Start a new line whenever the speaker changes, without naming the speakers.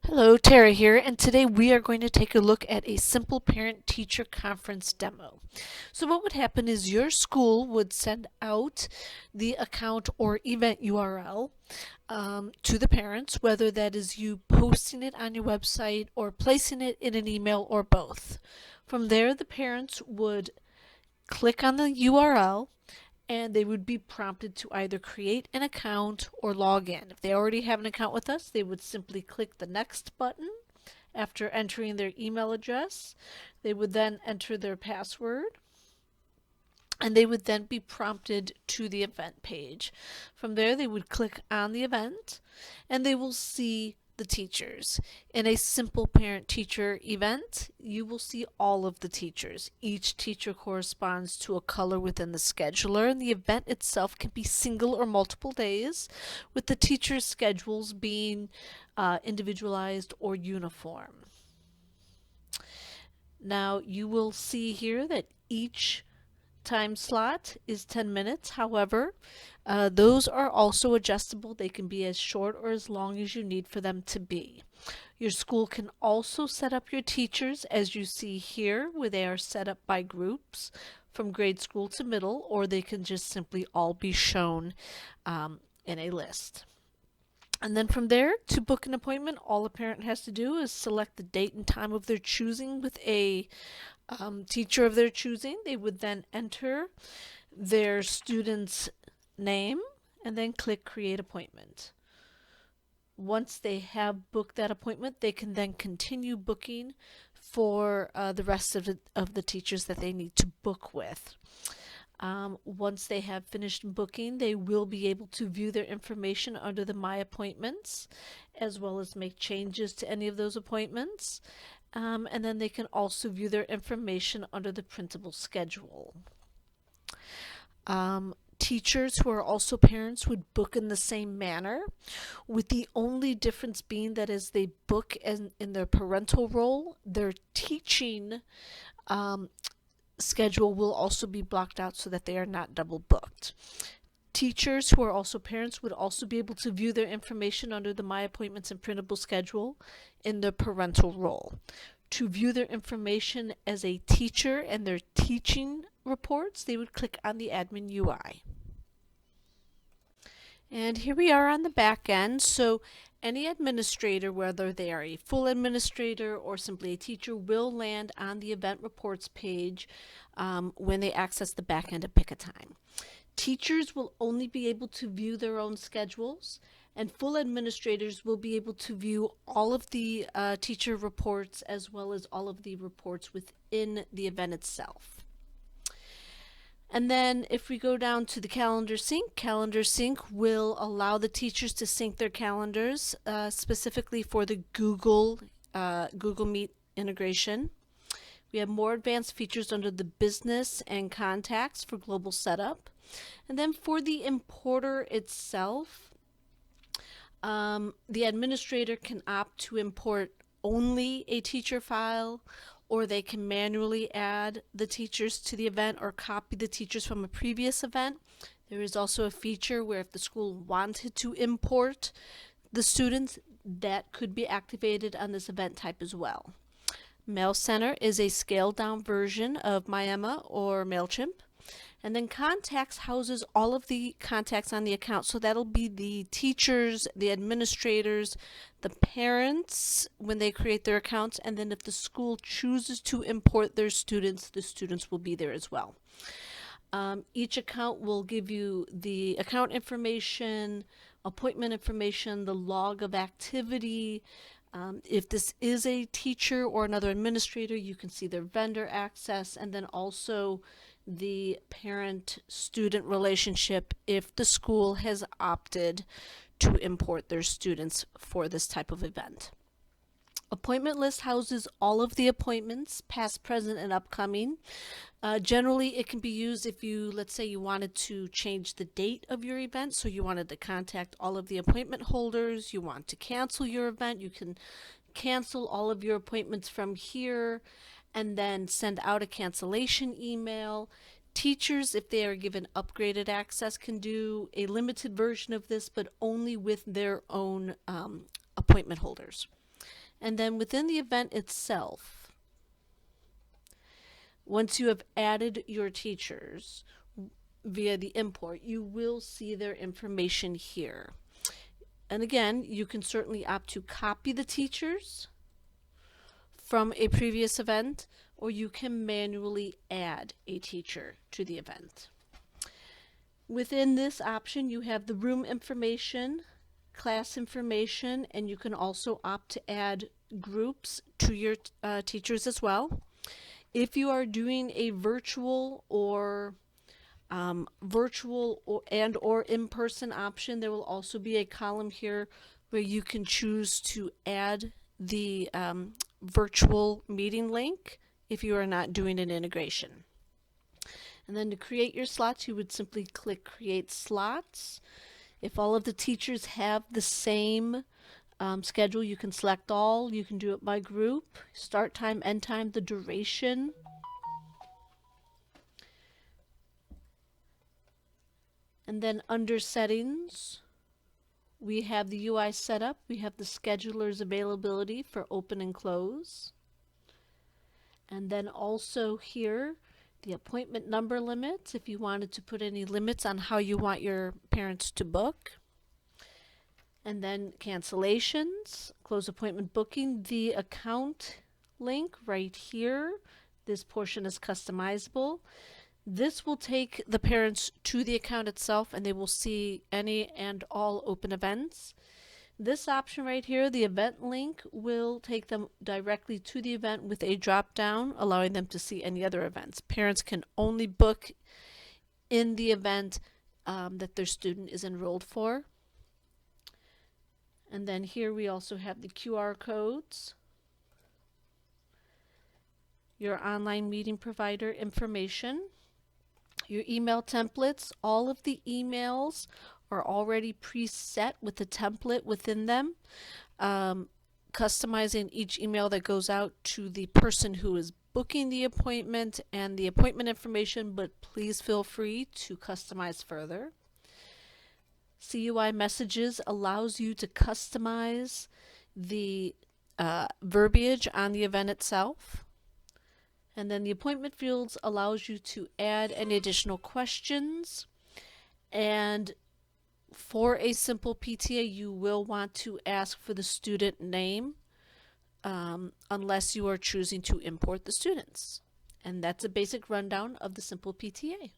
Hello, Tara here, and today we are going to take a look at a simple parent-teacher conference demo. So what would happen is your school would send out the account or event URL to the parents, whether that is you posting it on your website or placing it in an email or both. From there, the parents would click on the URL and they would be prompted to either create an account or log in. If they already have an account with us, they would simply click the next button after entering their email address. They would then enter their password and they would then be prompted to the event page. From there, they would click on the event and they will see the teachers. In a simple parent-teacher event, you will see all of the teachers. Each teacher corresponds to a color within the scheduler, and the event itself can be single or multiple days, with the teachers' schedules being individualized or uniform. Now, you will see here that each time slot is 10 minutes. However, those are also adjustable. They can be as short or as long as you need for them to be. Your school can also set up your teachers as you see here, where they are set up by groups from grade school to middle, or they can just simply all be shown in a list. And then from there, to book an appointment, all a parent has to do is select the date and time of their choosing with a teacher of their choosing. They would then enter their student's name and then click Create Appointment. Once they have booked that appointment, they can then continue booking for the rest of the teachers that they need to book with. Once they have finished booking, they will be able to view their information under the My Appointments, as well as make changes to any of those appointments. And then they can also view their information under the printable schedule. Teachers who are also parents would book in the same manner, with the only difference being that as they book in their parental role, their teaching schedule will also be blocked out so that they are not double booked. Teachers who are also parents would also be able to view their information under the My Appointments and printable schedule in their parental role. To view their information as a teacher and their teaching reports, they would click on the Admin UI. And here we are on the back end. So any administrator, whether they are a full administrator or simply a teacher, will land on the event reports page when they access the back end at Pick a Time. Teachers will only be able to view their own schedules, and full administrators will be able to view all of the teacher reports as well as all of the reports within the event itself. And then if we go down to the Calendar Sync will allow the teachers to sync their calendars specifically for the Google Meet integration. We have more advanced features under the Business and Contacts for global setup. And then for the importer itself, the administrator can opt to import only a teacher file, or they can manually add the teachers to the event or copy the teachers from a previous event. There is also a feature where if the school wanted to import the students, that could be activated on this event type as well. Mail Center is a scaled down version of MyEmma or MailChimp. And then Contacts houses all of the contacts on the account. So that'll be the teachers, the administrators, the parents when they create their accounts. And then if the school chooses to import their students, the students will be there as well. Each account will give you the account information, appointment information, the log of activity. If this is a teacher or another administrator, you can see their vendor access, and then also the parent-student relationship if the school has opted to import their students for this type of event. Appointment list houses all of the appointments, past, present, and upcoming. Generally, it can be used if let's say you wanted to change the date of your event, so you wanted to contact all of the appointment holders, you want to cancel your event, you can cancel all of your appointments from here and then send out a cancellation email. Teachers, if they are given upgraded access, can do a limited version of this, but only with their own appointment holders. And then within the event itself, once you have added your teachers via the import, you will see their information here. And again, you can certainly opt to copy the teachers from a previous event, or you can manually add a teacher to the event. Within this option, you have the room information, class information, and you can also opt to add groups to your teachers as well. If you are doing a virtual or in-person option, there will also be a column here where you can choose to add the virtual meeting link if you are not doing an integration. And then to create your slots, you would simply click Create Slots. If all of the teachers have the same schedule, you can select all. You can do it by group, start time, end time, the duration. And then under Settings, we have the UI setup. We have the scheduler's availability for open and close. And then also here, the appointment number limits, if you wanted to put any limits on how you want your parents to book. And then cancellations, close appointment booking, the account link right here. This portion is customizable. This will take the parents to the account itself and they will see any and all open events. This option right here, the event link, will take them directly to the event with a drop down, allowing them to see any other events. Parents can only book in the event that their student is enrolled for. And then here we also have the QR codes, your online meeting provider information, your email templates. All of the emails are already preset with the template within them, customizing each email that goes out to the person who is booking the appointment and the appointment information, but please feel free to customize further. CUI Messages allows you to customize the verbiage on the event itself. And then the appointment fields allows you to add any additional questions. And for a simple PTA, you will want to ask for the student name unless you are choosing to import the students. And that's a basic rundown of the simple PTA.